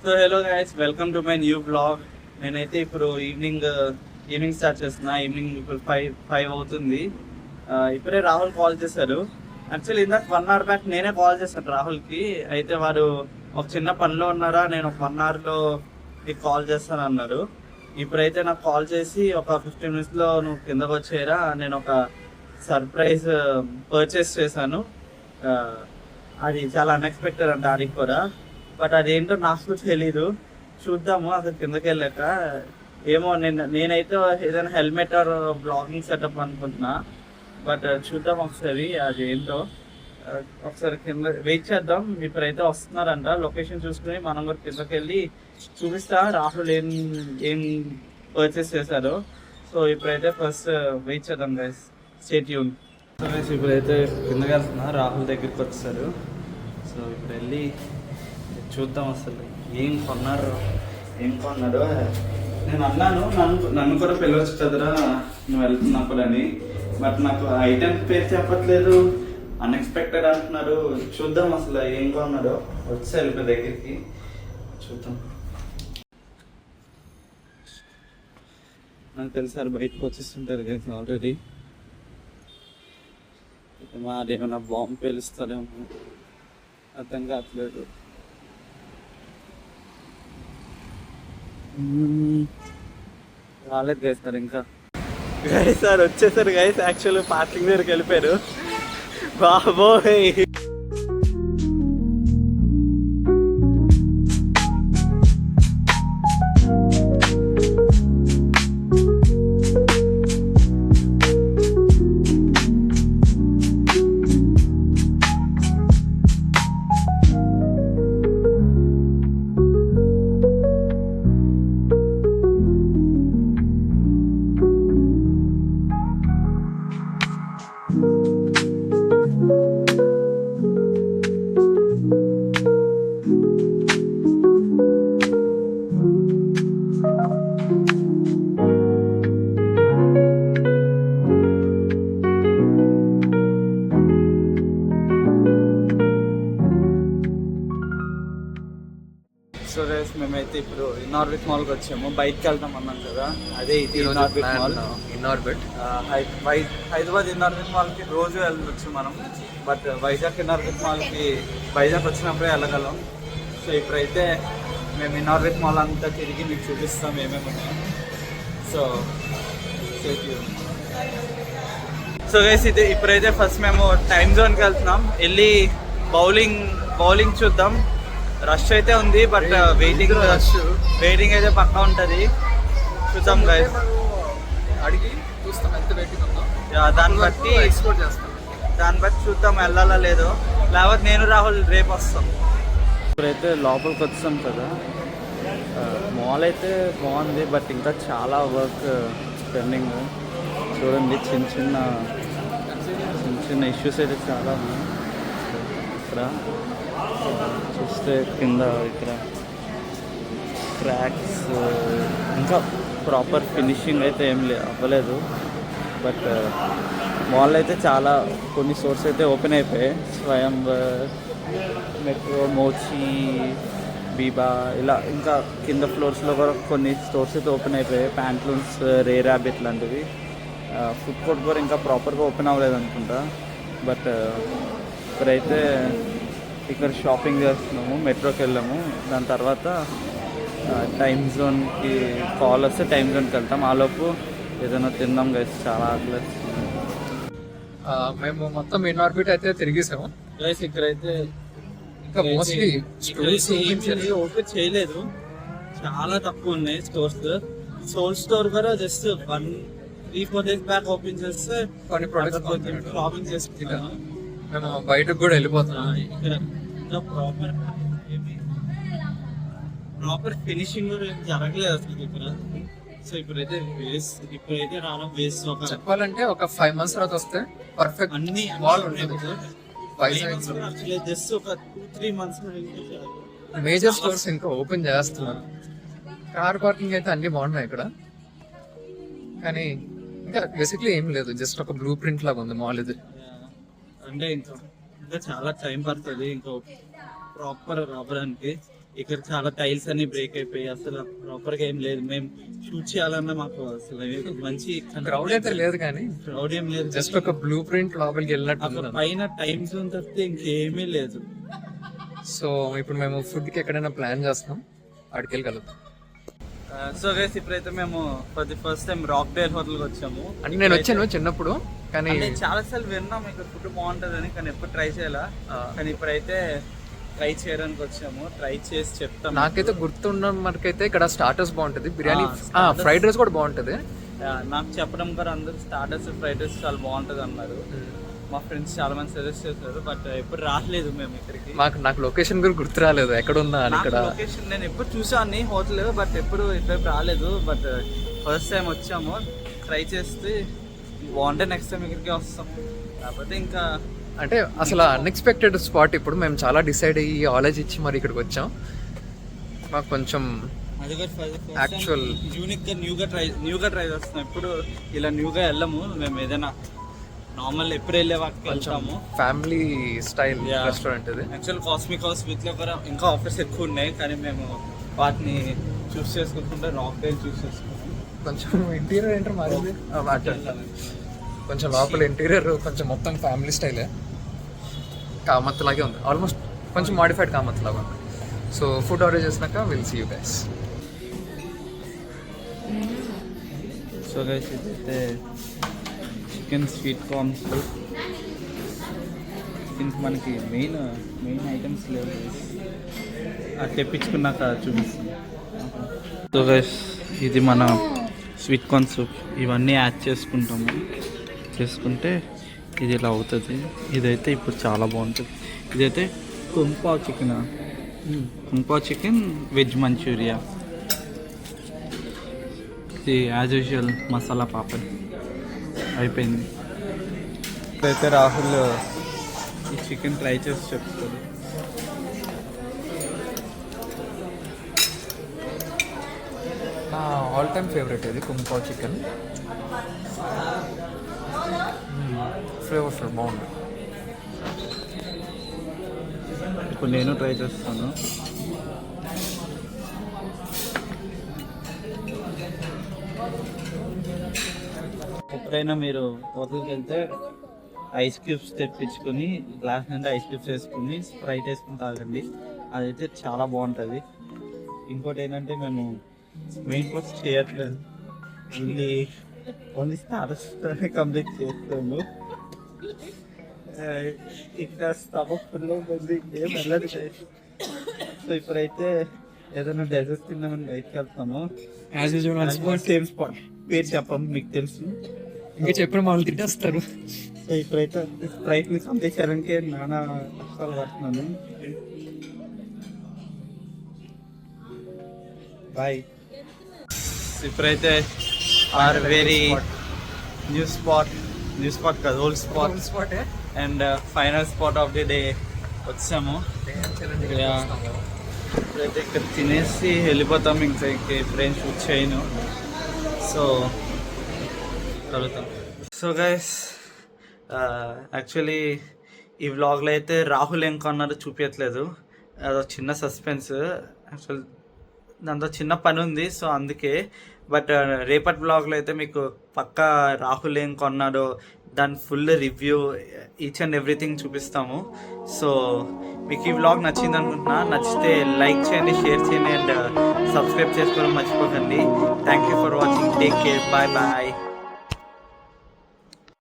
So hello guys, welcome to my new blog. నేనైతే ఇప్పుడు evening start చేస్తున్నా. Evening ఇప్పుడు ఫైవ్ అవుతుంది. ఇప్పుడే రాహుల్ కాల్ చేశారు. యాక్చువల్లీ ఇందాక 1 hour బ్యాక్ నేనే కాల్ చేశాను రాహుల్కి. అయితే వారు ఒక చిన్న పనిలో ఉన్నారా, నేను ఒక 1 hourలో నీకు కాల్ చేస్తాను అన్నారు. ఇప్పుడైతే నాకు కాల్ చేసి ఒక 15 minutesలో నువ్వు కిందకు వచ్చేయరా, నేను ఒక సర్ప్రైజ్ పర్చేస్ చేశాను. అది చాలా అన్ఎక్స్పెక్టెడ్ అంట ఆడికి కూడా. బట్ అదేంటో నాకు తెలీదు. చూద్దాము అసలు కిందకి వెళ్ళాక. ఏమో నేనైతే ఏదైనా హెల్మెట్ ఆర్ బ్లాగింగ్ సెటప్ అనుకుంటున్నా. బట్ చూద్దాం ఒకసారి అది ఏంటో. ఒకసారి కింద వెయిట్ చేద్దాం. ఇప్పుడైతే వస్తున్నారంట. లొకేషన్ చూసుకుని మనం కూడా కిందకి వెళ్ళి చూపిస్తా రాహుల్ ఏం పర్చేస్ చేశారో. సో ఇప్పుడైతే ఫస్ట్ వెయిట్ చేద్దాం guys, stay tune. So guys ఇప్పుడైతే కిందకి వెళ్తున్నా, రాహుల్ దగ్గరికి వచ్చారు. సో ఇప్పుడు వెళ్ళి చూద్దాం అసలు ఏం కొన్నారో. నేను అన్నాను నన్ను కూడా పిలవచ్చు కదరా నువ్వు వెళ్తున్నప్పుడు అని. బట్ నాకు ఐటెం పేరు చెప్పట్లేదు, అన్ఎక్స్పెక్టెడ్ అంటున్నారు. చూద్దాం అసలు ఏం కొన్నారో. వచ్చారు ఇప్పుడు దగ్గరికి, చూద్దాం. నాకు తెలుసారు బయటకు వచ్చేస్తుంటారు కదా ఆల్రెడీ. మాది ఏమైనా బాంబు పేలుస్తారేమో అర్థం కావట్లేదు. రాలేదు గైస్ సార్, ఇంకా గైస్ సార్ వచ్చేసారు గైస్. యాక్చువల్లీ పార్కింగ్ దగ్గరికి వెళ్ళిపోయారు. బాబోయ్, సో గైస్ మేమైతే ఇప్పుడు ఇన్ఆర్బిట్ మాల్కి వచ్చాము. బయటకి వెళ్తాం అన్నాం కదా, అదే ఇది ఇన్ఆర్బిట్ మాల్. హైదరాబాద్ ఇన్ఆర్బిట్ మాల్కి రోజు వెళ్ళొచ్చు మనం. బట్ వైజాగ్ ఇన్ఆర్బిట్ మాల్కి వైజాగ్ వచ్చినప్పుడే వెళ్ళగలం. సో ఇప్పుడైతే మేము ఇన్ఆర్బిట్ మాల్ అంతా తిరిగి మీకు చూపిస్తాం ఏమేమి ఉన్నాయో. సో గైస్ ఇది ఇప్పుడైతే ఫస్ట్ మేము టైమ్ జోన్కి వెళ్తున్నాం. వెళ్ళి బౌలింగ్ చూద్దాం. రష్ అయితే ఉంది, బట్ వెయిటింగ్ అయితే పక్కా ఉంటుంది. చూద్దాం గైస్, అడిగి చూస్తాం ఎంత వెయిటింగ్ ఉందో. దాన్ని బట్టి ఎక్స్పోర్ట్ చేస్తాం. చూద్దాం వెళ్ళాలా లేదో. లేకపోతే నేను రాహుల్ రేపు వస్తాం. ఇప్పుడైతే లోపలికి వచ్చాం కదా. మాల్ అయితే బాగుంది, బట్ ఇంకా చాలా వర్క్ పెండింగ్. చూడండి చిన్న చిన్న ఇష్యూస్ అయితే చాలా ఉన్నాయి. ఇక్కడ చూస్తే కింద ఇక్కడ క్రాక్స్, ఇంకా ప్రాపర్ ఫినిషింగ్ అయితే ఏం అవ్వలేదు. బట్ మాల్ అయితే చాలా కొన్ని స్టోర్స్ అయితే ఓపెన్ అయిపోయాయి. స్వయంవర్, మెట్రో, మోచి, బీబా, ఇలా ఇంకా కింద ఫ్లోర్స్లో కూడా కొన్ని స్టోర్స్ అయితే ఓపెన్ అయిపోయాయి. ప్యాంట్లూన్స్, రే ర్యాబిట్ లాంటివి. ఫుడ్ కోర్ట్ కూడా ఇంకా ప్రాపర్గా ఓపెన్ అవ్వలేదు అనుకుంటా. బట్ ఇక్కడైతే ఇక్కడ షాపింగ్ చేస్తున్నాము. మెట్రోకి వెళ్ళాము, దాని తర్వాత టైమ్ జోన్కి కాల్ వస్తే టైమ్ జోన్కి వెళ్తాం. ఆలోపు ఏదైనా తిందాం గైస్, చాలా ఆకలి. మేము మొత్తం ఇన్ఆర్బిట్ అయితే తిరిగేసాము గైస్. ఇక్కడైతే ఇంకా మోస్ట్లీ స్టోర్స్ ఓపెన్ చేయలేదు, చాలా తక్కువ ఉన్నాయి స్టోర్స్. సోల్ స్టోర్ కూడా జస్ట్ 3-4 days బ్యాక్ ఓపెన్ చేస్తే కొన్ని ప్రొడక్ట్స్ షాపింగ్ చేసుకుంటాం. మేము బయటకు కూడా వెళ్ళిపోతున్నాం. ప్రాపర్ ఫినిషింగ్ జరగలేదు అసలు ఇక్కడ. సో ఇప్పుడైతే రావడం వేస్ట్. చెప్పాలంటే ఒక 5 months తర్వాత వస్తే పర్ఫెక్ట్ అన్ని మాల్ ఉంటుంది. జస్ట్ ఒక 2-3 months మేజర్ స్టోర్స్ ఇంకా ఓపెన్ చేస్తున్నారు. కార్ పార్కింగ్ అయితే అన్ని బాగున్నాయి ఇక్కడ, కానీ ఇంకా బేసిక్లీ ఏం లేదు. జస్ట్ ఒక బ్లూ ప్రింట్ లాగా ఉంది మాల్ ఇది. అంటే ఇంకా చాలా టైం పడుతుంది ఇంకా ప్రాపర్ రావడానికి. ఇక్కడ చాలా టైల్స్ అన్ని బ్రేక్ అయిపోయి అసలు ప్రాపర్ గా ఏం లేదు. మేము షూట్ చేయాలన్నా మాకు అసలు మంచి క్రౌడ్ అయితే లేదు కానీ క్రౌడ్ ఏం లేదు. జస్ట్ ఒక బ్లూ ప్రింట్ లోపలికి వెళ్ళినట్టు అక్కడ ఉంది. పైన టైం జోన్ తప్పితే ఇంకేమీ లేదు. సో ఇప్పుడు మేము ఫుడ్ కి ఎక్కడైనా ప్లాన్ చేస్తాం, అక్కడికి వెళ్ళి కలుద్దాం. సో గైస్ ఇప్పుడైతే మేము for the first time Rock Dale హోటల్కి వచ్చాము. అంటే నేను వచ్చాను చిన్నప్పుడు, కానీ నేను చాలా సార్లు విన్నాం ఇక్కడ ఫుడ్ బాగుంటుందని, కానీ ఎప్పుడు ట్రై చేయాల. కానీ ఇప్పుడైతే ట్రై చేయడానికి వచ్చాము, ట్రై చేసి చెప్తాం. నాకైతే గుర్తున్న మనకైతే ఇక్కడ స్టార్టర్స్ బాగుంటది, బిర్యానీ ఫ్రైడ్ రైస్ కూడా బాగుంటది. నాకు చెప్పడం కూడా అందరూ స్టార్టర్స్ ఫ్రైడ్ రైస్ చాలా బాగుంటది అన్నారు. మా ఫ్రెండ్స్ చాలా మంది సజెస్ట్ చేస్తారు, బట్ ఎప్పుడు రాలేదు మేము ఇక్కడికి. నాకు లొకేషన్ కూడా గుర్తు రాలేదు ఎక్కడ ఉందా అని. ఇక్కడ లొకేషన్ నేను ఎప్పుడు చూసాను హోటల్, బట్ ఎప్పుడు ఇటువైపు రాలేదు. బట్ ఫస్ట్ టైం వచ్చాము, ట్రై చేస్తే బాగుంటే నెక్స్ట్ టైం ఇక్కడికి వస్తాం. కాకపోతే ఇంకా అంటే అసలు అన్ఎక్స్పెక్టెడ్ స్పాట్. ఇప్పుడు మేము చాలా డిసైడ్ అయ్యి ఆలోచించి మరి ఇక్కడికి వచ్చాం. మాకు కొంచెం అది యాక్చువల్ యూనిక్ గా న్యూగా ట్రై చేస్తున్నాం. ఎప్పుడు ఇలా న్యూగా వెళ్ళము మేము, ఏదైనా నార్మల్ ఎప్పుడు వెళ్ళే వాటికి వెళ్తాము. ఫ్యామిలీ స్టైల్ రెస్టారెంట్ ఇది. యాక్చువల్ కాస్మిక్ హౌస్ వీటిలో కూడా ఇంకా ఆఫర్స్ ఎక్కువ ఉన్నాయి, కానీ మేము వాటిని చూస్ చేసుకోకుండా రాక్ డేల్ చూస్ చేసుకున్నాం. కొంచెం ఇంటీరియర్ ఏంటో మారింది, కొంచెం లోపల ఇంటీరియర్ కొంచెం మొత్తం ఫ్యామిలీ స్టైలే, కామత్ లాగే ఉంది. ఆల్మోస్ట్ కొంచెం మాడిఫైడ్ కామత్ లాగా ఉంది. సో ఫుడ్ ఆర్డర్ చేసినాక will see you guys. So guys ఇదైతే చికెన్ స్వీట్ కార్న్ సూప్. దీనికి మనకి మెయిన్ ఐటమ్స్ లేవు, అది తెప్పించుకున్నాక చూపిస్తాం. సో గైస్ ఇది మన స్వీట్ కార్న్ సూప్. ఇవన్నీ యాడ్ చేసుకుంటే ఇది ఇలా అవుతుంది. ఇదైతే ఇప్పుడు చాలా బాగుంటుంది. ఇదైతే కుంపావ్ చికెన్ వెజ్ మంచూరియా. ఇది యాజ్ యూజువల్ మసాలా పాపడ్ అయిపోయింది. ఇప్పుడైతే రాహుల్ ఈ చికెన్ ట్రై చేసి చెప్తాడు. నా ఆల్ టైమ్ ఫేవరెట్ ఇది కుంపావ్ చికెన్. ఫ్లేవర్ఫుల్ బాగుంది. ఇప్పుడు నేను ట్రై చేస్తాను. ఎప్పుడైనా మీరు హోటల్కి వెళ్తే ఐస్ క్యూబ్స్ తెప్పించుకొని గ్లాస్ నుండి ఐస్ క్యూబ్స్ వేసుకుని స్ప్రైట్ వేసుకుని తాగండి, అదైతే చాలా బాగుంటుంది. ఇంకోటి ఏంటంటే మేము మెయిన్ కోర్స్ చేయట్లేదు, ఓన్లీ స్టార్టర్స్ కంప్లీట్ చేస్తాము. ఇక్కడ స్టమక్ ఫుల్ ఉంది, ఏం వెళ్ళదు. సో ఇప్పుడైతే ఏదైనా డెజర్ట్ తిన్నామని బయటకు వెళ్తాము. సేమ్ స్పాట్, పేరు చెప్పాము, మీకు తెలుసు. ఇంకా చెప్పిన వాళ్ళు తిట్టేస్తారు. సో ఇప్పుడైతే స్ప్రైట్ని కంప్లీట్ చేయడానికి నానా కష్టాలు పడుతున్నాను. బాయ్. ఇప్పుడైతే ఆర్ వెరీ న్యూ స్పాట్ కాదు, old spot and final spot of the day వచ్చాము. ఇప్పుడైతే ఇక్కడ తినేసి వెళ్ళిపోతాం. ఇంకా ఎప్పుడేం షూట్ చేయను. సో కలుగుతాం. సో గైస్ యాక్చువల్లీ ఈ వ్లాగ్లో అయితే రాహుల్ ఏం కొన్నారో చూపించట్లేదు, అదో చిన్న సస్పెన్స్. యాక్చువల్ దాంతో చిన్న పని ఉంది, సో అందుకే. బట్ రేపటి వ్లాగ్లో అయితే మీకు పక్కా రాహుల్ ఏం కొన్నాడో దాని full review, each and everything చూపిస్తాము. సో మీకు ఈ వ్లాగ్ నచ్చింది అనుకుంటున్నా. నచ్చితే లైక్ చేయండి, షేర్ చేయండి అండ్ సబ్స్క్రైబ్ చేసుకోవడం మర్చిపోకండి. Thank you for watching. Take care. Bye bye.